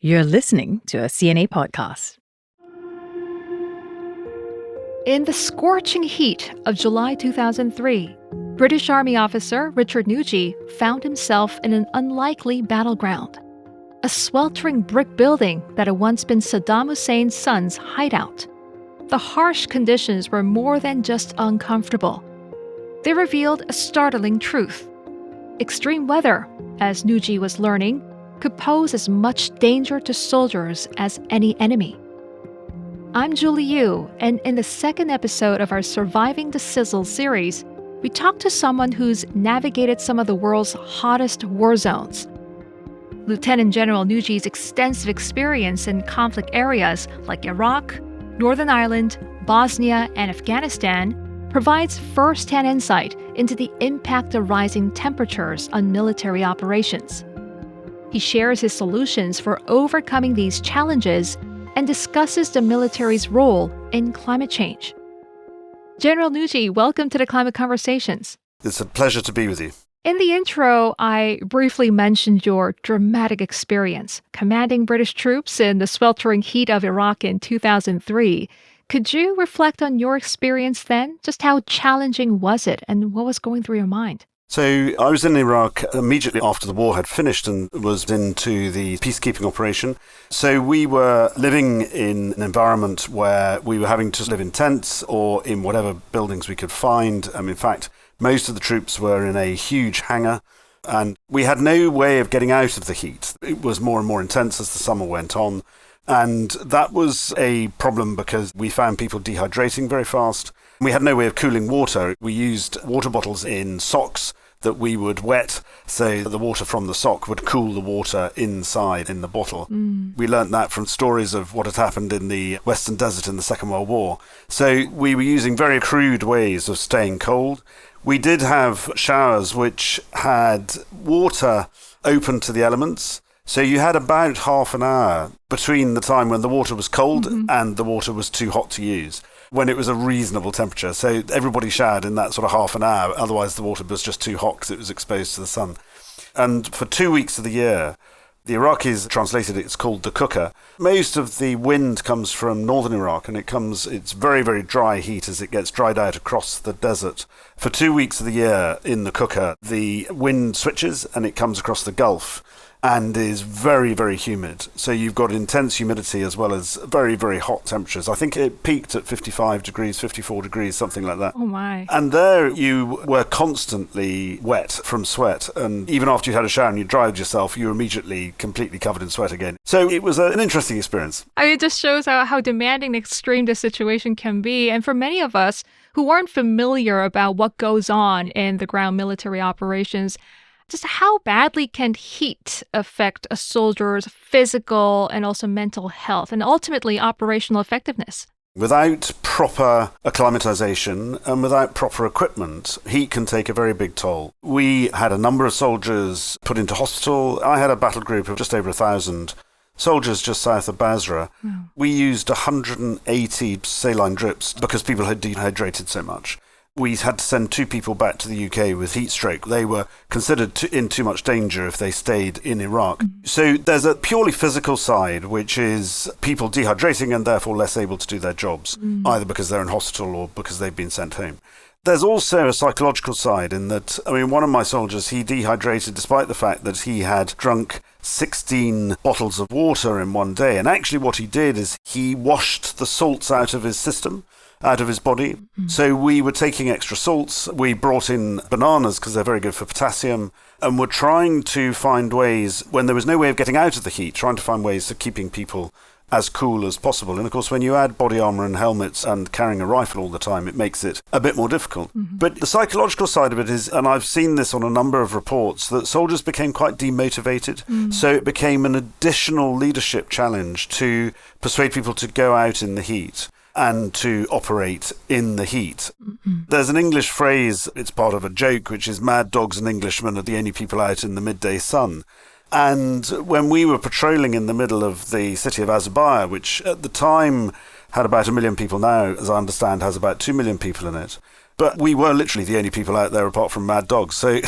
You're listening to a CNA podcast. In the scorching heat of July 2003, British Army officer Richard Nugee found himself in an unlikely battleground. A sweltering brick building that had once been Saddam Hussein's son's hideout. The harsh conditions were more than just uncomfortable. They revealed a startling truth. Extreme weather, as Nugee was learning, could pose as much danger to soldiers as any enemy. I'm Julie Yoo, and in the second episode of our Surviving the Sizzle series, we talk to someone who's navigated some of the world's hottest war zones. Lieutenant General Nugee's extensive experience in conflict areas like Iraq, Northern Ireland, Bosnia, and Afghanistan provides first-hand insight into the impact of rising temperatures on military operations. He shares his solutions for overcoming these challenges and discusses the military's role in climate change. General Nugee, welcome to the Climate Conversations. It's a pleasure to be with you. In the intro, I briefly mentioned your dramatic experience commanding British troops in the sweltering heat of Iraq in 2003. Could you reflect on your experience then? Just how challenging was it and what was going through your mind? So I was in Iraq immediately after the war had finished and was into the peacekeeping operation. So we were living in an environment where we were having to live in tents or in whatever buildings we could find. In fact, most of the troops were in a huge hangar and we had no way of getting out of the heat. It was more and more intense as the summer went on. And that was a problem because we found people dehydrating very fast. We had no way of cooling water. We used water bottles in socks that we would wet so that the water from the sock would cool the water inside in the bottle. We learnt that from stories of what had happened in the Western Desert in the Second World War. So we were using very crude ways of staying cold. We did have showers which had water open to the elements. So you had about half an hour between the time when the water was cold and the water was too hot to use, when it was a reasonable temperature. So everybody showered in that sort of half an hour, otherwise the water was just too hot because it was exposed to the sun. And for 2 weeks of the year, the Iraqis translated it's called the cooker. Most of the wind comes from northern Iraq and it's very, very dry heat as it gets dried out across the desert. For 2 weeks of the year in the cooker, the wind switches and it comes across the Gulf and is very, very humid. So you've got intense humidity as well as very, very hot temperatures. I think it peaked at 55 degrees, 54 degrees, something like that. Oh my. And there you were constantly wet from sweat. And even after you had a shower and you dried yourself, you were immediately completely covered in sweat again. So it was an interesting experience. It just shows how demanding and extreme the situation can be. And for many of us who aren't familiar about what goes on in the ground military operations, just how badly can heat affect a soldier's physical and also mental health and ultimately operational effectiveness? Without proper acclimatization and without proper equipment, heat can take a very big toll. We had a number of soldiers put into hospital. I had a battle group of just over 1,000 soldiers just south of Basra. We used 180 saline drips because people had dehydrated so much. We had to send 2 people back to the UK with heat stroke. They were considered in too much danger if they stayed in Iraq. So there's a purely physical side, which is people dehydrating and therefore less able to do their jobs, either because they're in hospital or because they've been sent home. There's also a psychological side in that, one of my soldiers, he dehydrated despite the fact that he had drunk 16 bottles of water in one day. And actually what he did is he washed the salts out of his system, out of his body. So we were taking extra salts. We brought in bananas because they're very good for potassium. And we're trying to find ways, when there was no way of getting out of the heat, trying to find ways of keeping people as cool as possible. And of course, when you add body armor and helmets and carrying a rifle all the time, it makes it a bit more difficult. But the psychological side of it is, and I've seen this on a number of reports, that soldiers became quite demotivated. So it became an additional leadership challenge to persuade people to go out in the heat and to operate in the heat. There's an English phrase, it's part of a joke, which is mad dogs and Englishmen are the only people out in the midday sun. And when we were patrolling in the middle of the city of Azabaya, which at the time had about 1 million people, now, as I understand, has about 2 million people in it, But we were literally the only people out there apart from mad dogs. So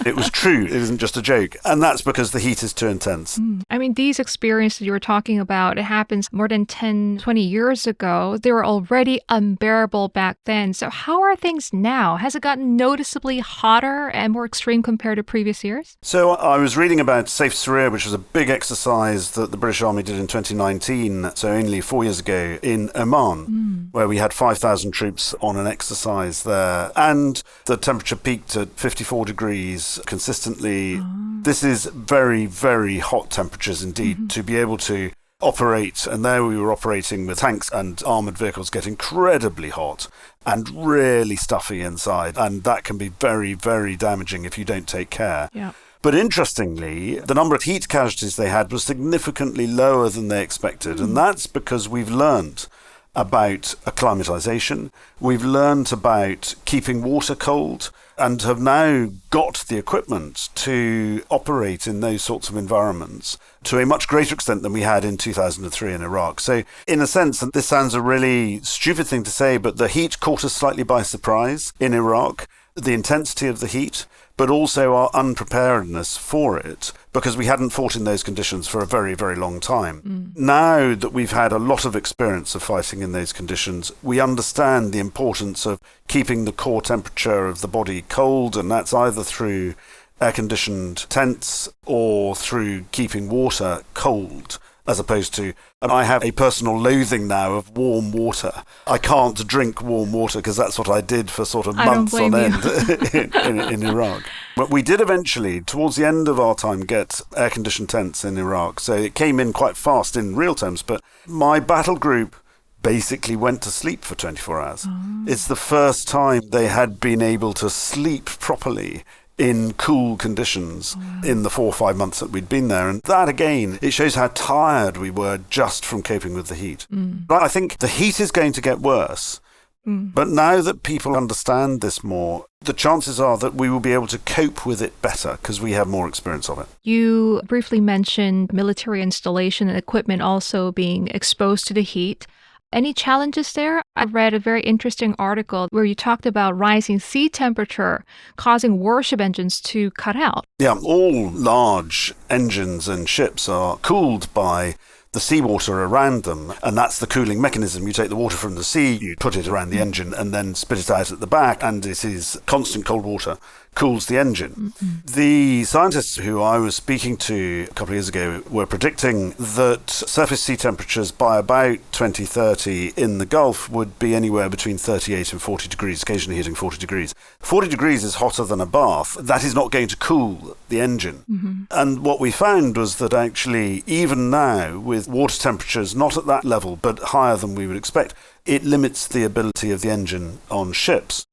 it was true. It isn't just a joke. And that's because the heat is too intense. I mean, these experiences you were talking about, it happens more than 10, 20 years ago. They were already unbearable back then. So how are things now? Has it gotten noticeably hotter and more extreme compared to previous years? So I was reading about Safe Syria, which was a big exercise that the British Army did in 2019, so only 4 years ago, in Oman, where we had 5,000 troops on an exercise there. And the temperature peaked at 54 degrees consistently. This is very, very hot temperatures indeed, to be able to operate. And there we were operating with tanks and armoured vehicles get incredibly hot and really stuffy inside. And that can be very, very damaging if you don't take care. Yeah. But interestingly, the number of heat casualties they had was significantly lower than they expected. And that's because we've learned about acclimatization. We've learned about keeping water cold and have now got the equipment to operate in those sorts of environments to a much greater extent than we had in 2003 in Iraq. So in a sense, and this sounds a really stupid thing to say, but the heat caught us slightly by surprise in Iraq, the intensity of the heat, but also our unpreparedness for it, because we hadn't fought in those conditions for a very, very long time. Now that we've had a lot of experience of fighting in those conditions, we understand the importance of keeping the core temperature of the body cold, and that's either through air-conditioned tents or through keeping water cold, as opposed to, and I have a personal loathing now of warm water. I can't drink warm water because that's what I did for sort of months on end in Iraq. But we did eventually, towards the end of our time, get air-conditioned tents in Iraq. So it came in quite fast in real terms. But my battle group basically went to sleep for 24 hours. It's the first time they had been able to sleep properly in cool conditions in the 4 or 5 months that we'd been there. And that, again, it shows how tired we were just from coping with the heat. But I think the heat is going to get worse. But now that people understand this more, the chances are that we will be able to cope with it better because we have more experience of it. You briefly mentioned military installation and equipment also being exposed to the heat. Any challenges there? I read a very interesting article where you talked about rising sea temperature causing warship engines to cut out. Yeah, all large engines and ships are cooled by the seawater around them, and that's the cooling mechanism. You take the water from the sea, you put it around the engine, and then spit it out at the back, and it is constant cold water cools the engine. The scientists who I was speaking to a couple of years ago were predicting that surface sea temperatures by about 2030 in the Gulf would be anywhere between 38 and 40 degrees, occasionally hitting 40 degrees. 40 degrees is hotter than a bath. That is not going to cool the engine. And what we found was that actually, even now, with water temperatures not at that level, but higher than we would expect, it limits the ability of the engine on ships.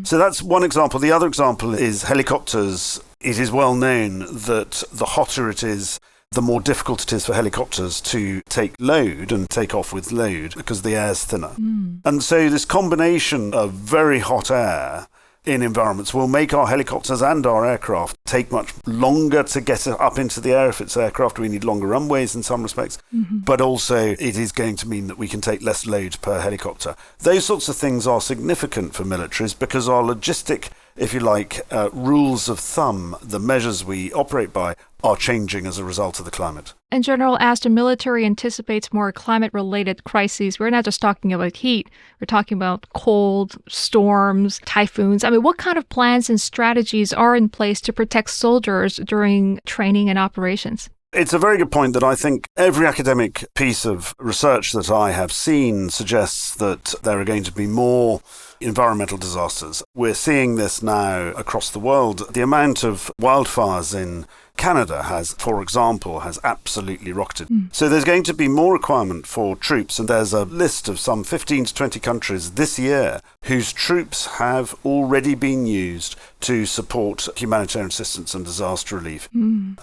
So that's one example. The other example is helicopters. It is well known that the hotter it is, the more difficult it is for helicopters to take load and take off with load because the air's thinner. And so this combination of very hot air in environments will make our helicopters and our aircraft take much longer to get up into the air. If it's aircraft, we need longer runways in some respects, but also it is going to mean that we can take less load per helicopter. Those sorts of things are significant for militaries because our logistic, if you like, rules of thumb, the measures we operate by, are changing as a result of the climate. And General, as the military anticipates more climate-related crises, we're not just talking about heat, we're talking about cold, storms, typhoons. I mean, what kind of plans and strategies are in place to protect soldiers during training and operations? It's a very good point that I think every academic piece of research that I have seen suggests that there are going to be more environmental disasters. We're seeing this now across the world. The amount of wildfires in Canada has, for example, has absolutely rocketed. So there's going to be more requirement for troops, and there's a list of some 15 to 20 countries this year whose troops have already been used to support humanitarian assistance and disaster relief,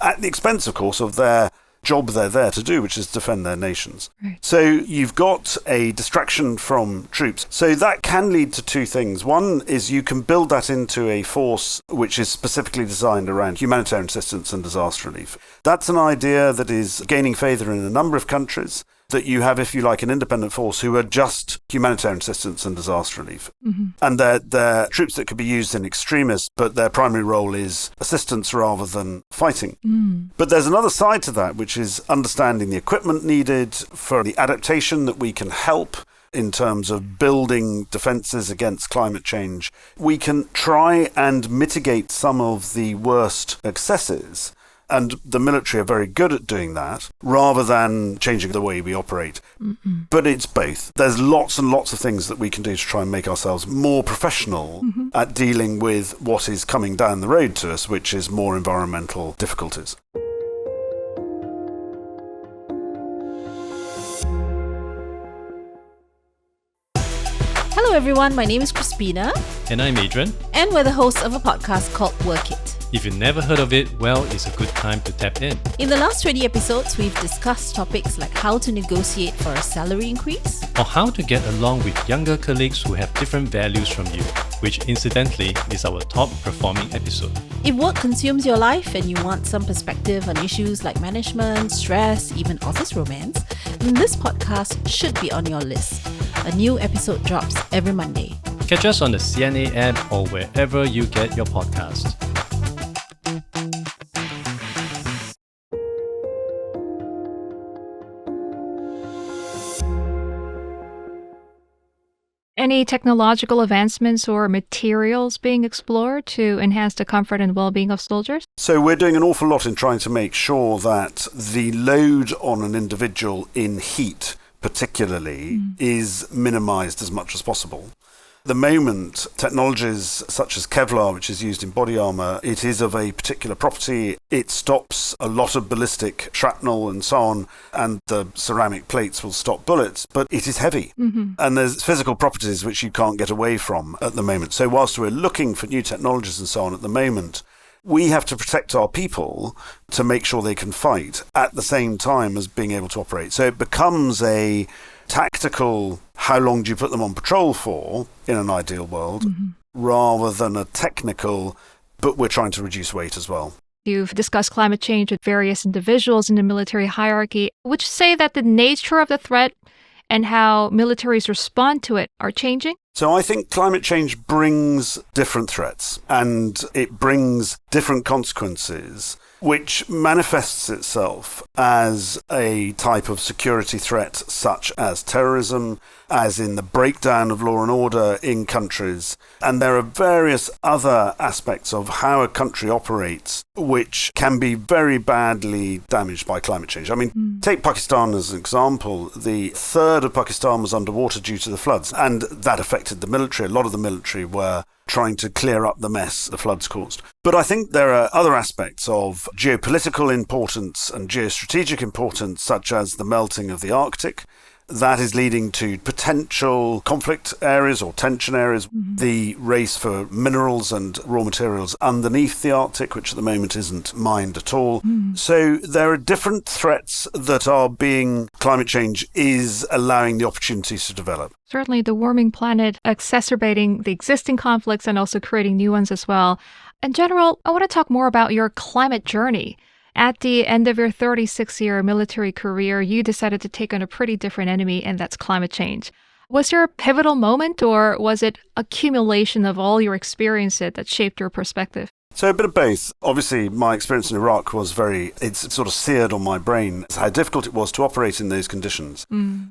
at the expense, of course, of their job they're there to do, which is defend their nations. So you've got a distraction from troops. So that can lead to two things. One is you can build that into a force which is specifically designed around humanitarian assistance and disaster relief. That's an idea that is gaining favour in a number of countries. that you have, if you like, an independent force who are just humanitarian assistance and disaster relief. And they're troops that could be used in extremis, but their primary role is assistance rather than fighting. But there's another side to that, which is understanding the equipment needed for the adaptation that we can help in terms of building defences against climate change. We can try and mitigate some of the worst excesses, and the military are very good at doing that, rather than changing the way we operate. But it's both. There's lots and lots of things that we can do to try and make ourselves more professional at dealing with what is coming down the road to us, which is more environmental difficulties. Hello everyone, my name is Crispina, And I'm Adrian. and we're the hosts of a podcast called Work It. If you've never heard of it, well, it's a good time to tap in. In the last 20 episodes, we've discussed topics like how to negotiate for a salary increase, Or how to get along with younger colleagues who have different values from you, which incidentally is our top performing episode. if work consumes your life and you want some perspective on issues like management, stress, even office romance, then this podcast should be on your list. A new episode drops every Monday. Catch us on the CNA app or wherever you get your podcasts. Any technological advancements or materials being explored to enhance the comfort and well-being of soldiers? So we're doing an awful lot in trying to make sure that the load on an individual in heat, particularly, is minimized as much as possible. At the moment, technologies such as Kevlar, which is used in body armor, it is of a particular property. It stops a lot of ballistic shrapnel and so on, and the ceramic plates will stop bullets, but it is heavy. And there's physical properties which you can't get away from at the moment. So whilst we're looking for new technologies and so on at the moment, we have to protect our people to make sure they can fight at the same time as being able to operate. So it becomes a tactical, how long do you put them on patrol for, in an ideal world, rather than a technical, but we're trying to reduce weight as well. You've discussed climate change with various individuals in the military hierarchy. Would you say that the nature of the threat and how militaries respond to it are changing? So I think climate change brings different threats and it brings different consequences, which manifests itself as a type of security threat such as terrorism, as in the breakdown of law and order in countries. And there are various other aspects of how a country operates which can be very badly damaged by climate change. I mean, take Pakistan as an example. The third of Pakistan was underwater due to the floods, and that affected the military. A lot of the military were trying to clear up the mess the floods caused. But I think there are other aspects of geopolitical importance and geostrategic importance, such as the melting of the Arctic. That is leading to potential conflict areas or tension areas, the race for minerals and raw materials underneath the Arctic, which at the moment isn't mined at all. So there are different threats that are being, climate change is allowing the opportunities to develop. Certainly, the warming planet exacerbating the existing conflicts and also creating new ones as well. And General, I want to talk more about your climate journey. At the end of your 36-year military career, you decided to take on a pretty different enemy, and that's climate change. Was there a pivotal moment, or was it accumulation of all your experiences that shaped your perspective? So a bit of both. Obviously, my experience in Iraq was it's sort of seared on my brain how difficult it was to operate in those conditions.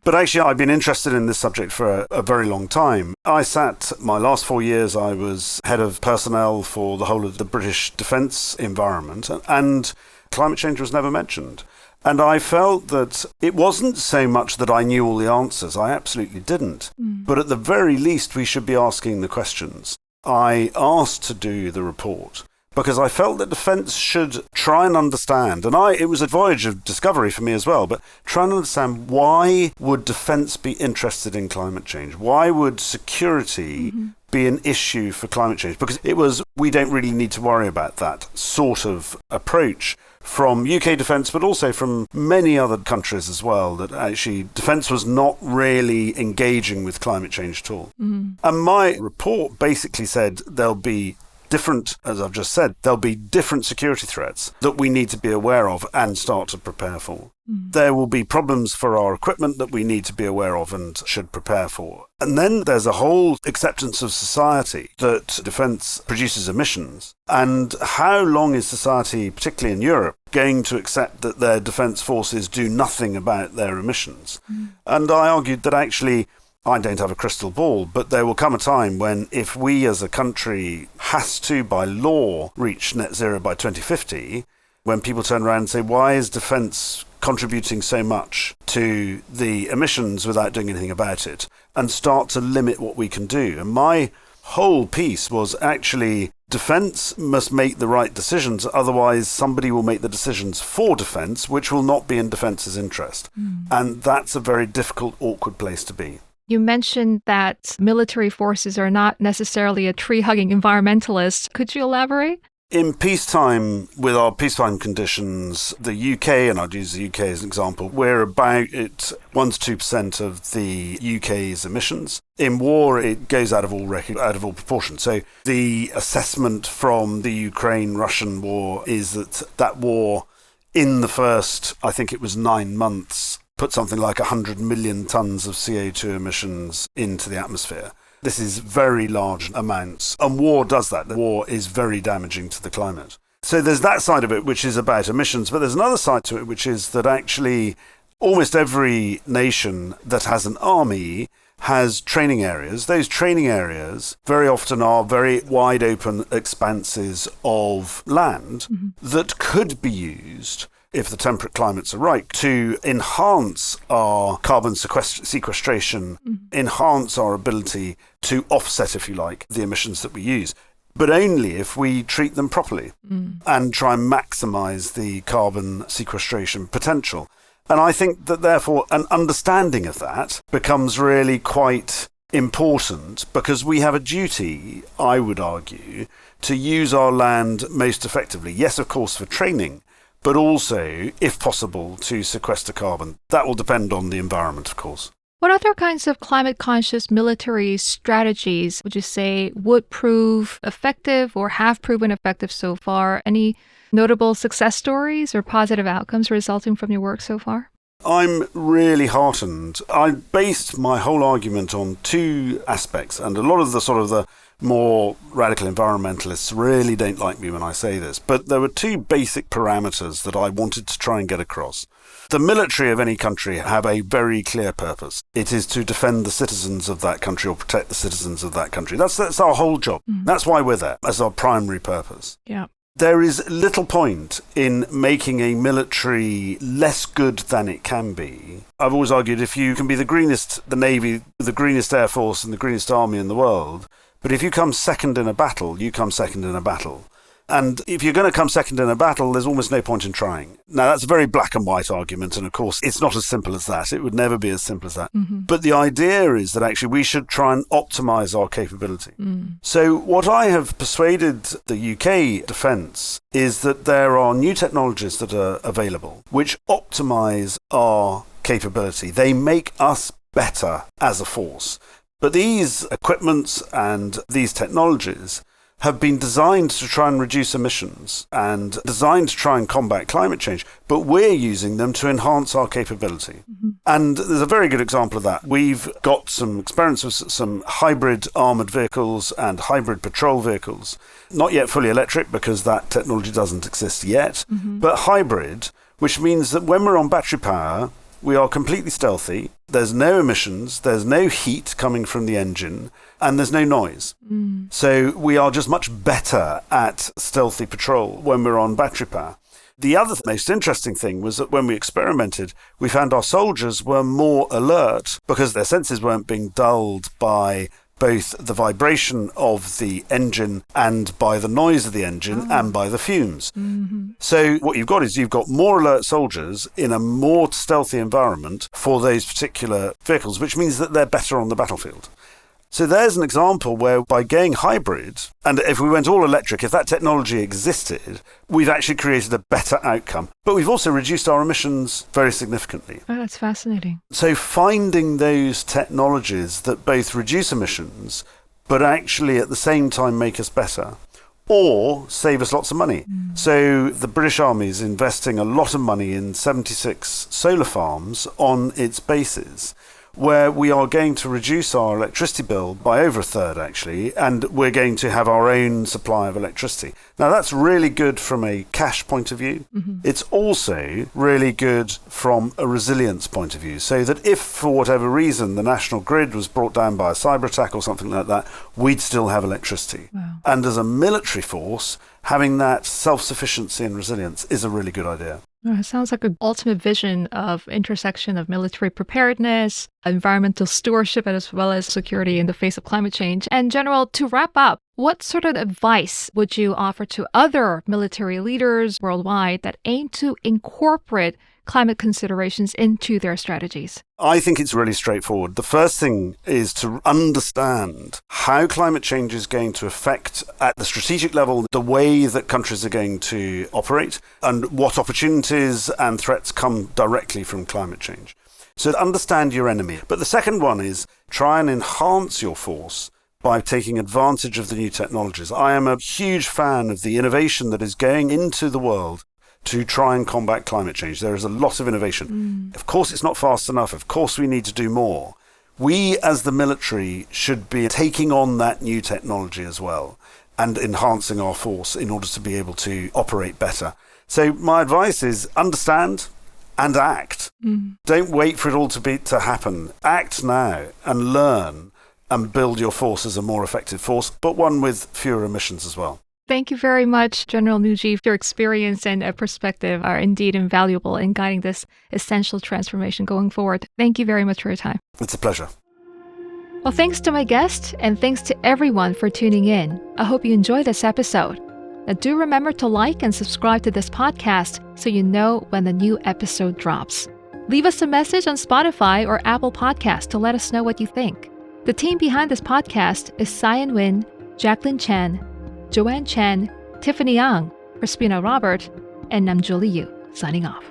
But actually, I've been interested in this subject for a very long time. I sat, my last 4 years, I was head of personnel for the whole of the British defence environment, and climate change was never mentioned. And I felt that it wasn't so much that I knew all the answers. I absolutely didn't. But at the very least, we should be asking the questions. I asked to do the report because I felt that defence should try and understand, and it was a voyage of discovery for me as well, but try and understand, why would defence be interested in climate change? Why would security be an issue for climate change? Because it was, we don't really need to worry about that sort of approach from UK defence, but also from many other countries as well, that actually defence was not really engaging with climate change at all. And my report basically said there'll be different, as I've just said, there'll be different security threats that we need to be aware of and start to prepare for. There will be problems for our equipment that we need to be aware of and should prepare for. And then there's a whole acceptance of society that defence produces emissions. And how long is society, particularly in Europe, going to accept that their defence forces do nothing about their emissions? And I argued that actually, I don't have a crystal ball, but there will come a time when if we as a country has to, by law, reach net zero by 2050, when people turn around and say, why is defence contributing so much to the emissions without doing anything about it, and start to limit what we can do? And my whole piece was actually defence must make the right decisions, otherwise somebody will make the decisions for defence, which will not be in defence's interest. And that's a very difficult, awkward place to be. You mentioned that military forces are not necessarily a tree-hugging environmentalist. Could you elaborate? In peacetime, with our peacetime conditions, the UK, and I'd use the UK as an example, we're about 1 to 2% of the UK's emissions. In war, it goes out of all proportion. So the assessment from the Ukraine-Russian war is that war, in the first, I think it was 9 months, put something like 100 million tons of CO2 emissions into the atmosphere. This is very large amounts. And war does that. The war is very damaging to the climate. So there's that side of it, which is about emissions. But there's another side to it, which is that actually almost every nation that has an army has training areas. Those training areas very often are very wide open expanses of land that could be used, if the temperate climates are right, to enhance our carbon sequestration, enhance our ability to offset, if you like, the emissions that we use. But only if we treat them properly and try and maximise the carbon sequestration potential. And I think that, therefore, an understanding of that becomes really quite important, because we have a duty, I would argue, to use our land most effectively. Yes, of course, for training, but also, if possible, to sequester carbon. That will depend on the environment, of course. What other kinds of climate-conscious military strategies would you say would prove effective or have proven effective so far? Any notable success stories or positive outcomes resulting from your work so far? I'm really heartened. I based my whole argument on 2 aspects, and a lot of the more radical environmentalists really don't like me when I say this, but there were 2 basic parameters that I wanted to try and get across. The military of any country have a very clear purpose. It is to defend the citizens of that country or protect the citizens of that country. That's our whole job. That's why we're there, as our primary purpose. Yeah. There is little point in making a military less good than it can be. I've always argued if you can be the greenest, the Navy, the greenest Air Force and the greenest army in the world, but if you come second in a battle, you come second in a battle. And if you're going to come second in a battle, there's almost no point in trying. Now, that's a very black and white argument, and of course, it's not as simple as that. It would never be as simple as that. But the idea is that actually we should try and optimise our capability. So what I have persuaded the UK defence is that there are new technologies that are available which optimise our capability. They make us better as a force. But these equipments and these technologies have been designed to try and reduce emissions and designed to try and combat climate change, but we're using them to enhance our capability. And there's a very good example of that. We've got some experience with some hybrid armoured vehicles and hybrid patrol vehicles, not yet fully electric because that technology doesn't exist yet, but hybrid, which means that when we're on battery power, we are completely stealthy, there's no emissions, there's no heat coming from the engine, and there's no noise. So we are just much better at stealthy patrol when we're on battery power. The other most interesting thing was that when we experimented, we found our soldiers were more alert because their senses weren't being dulled by both the vibration of the engine and by the noise of the engine and by the fumes. So what you've got more alert soldiers in a more stealthy environment for those particular vehicles, which means that they're better on the battlefield. So there's an example where by going hybrid, and if we went all electric, if that technology existed, we've actually created a better outcome. But we've also reduced our emissions very significantly. Oh, that's fascinating. So finding those technologies that both reduce emissions, but actually at the same time make us better, or save us lots of money. So the British Army is investing a lot of money in 76 solar farms on its bases, where we are going to reduce our electricity bill by over a third, actually, and we're going to have our own supply of electricity. Now, that's really good from a cash point of view. It's also really good from a resilience point of view, so that if, for whatever reason, the national grid was brought down by a cyber attack or something like that, we'd still have electricity. Wow. And as a military force, having that self-sufficiency and resilience is a really good idea. It sounds like an ultimate vision of intersection of military preparedness, environmental stewardship, as well as security in the face of climate change. And General, to wrap up, what sort of advice would you offer to other military leaders worldwide that aim to incorporate climate considerations into their strategies? I think it's really straightforward. The first thing is to understand how climate change is going to affect, at the strategic level, the way that countries are going to operate and what opportunities and threats come directly from climate change. So understand your enemy. But the second one is try and enhance your force by taking advantage of the new technologies. I am a huge fan of the innovation that is going into the world to try and combat climate change. There is a lot of innovation. Of course, it's not fast enough. Of course, we need to do more. We, as the military, should be taking on that new technology as well and enhancing our force in order to be able to operate better. So my advice is understand and act. Don't wait for it all to happen. Act now and learn and build your force as a more effective force, but one with fewer emissions as well. Thank you very much, General Nugee. Your experience and perspective are indeed invaluable in guiding this essential transformation going forward. Thank you very much for your time. It's a pleasure. Well, thanks to my guest, and thanks to everyone for tuning in. I hope you enjoyed this episode. Now, do remember to like and subscribe to this podcast so you know when the new episode drops. Leave us a message on Spotify or Apple Podcasts to let us know what you think. The team behind this podcast is Cyan Win, Jacqueline Chan, Joanne Chen, Tiffany Yang, Crispina Robert, and I'm Julie Yoo, signing off.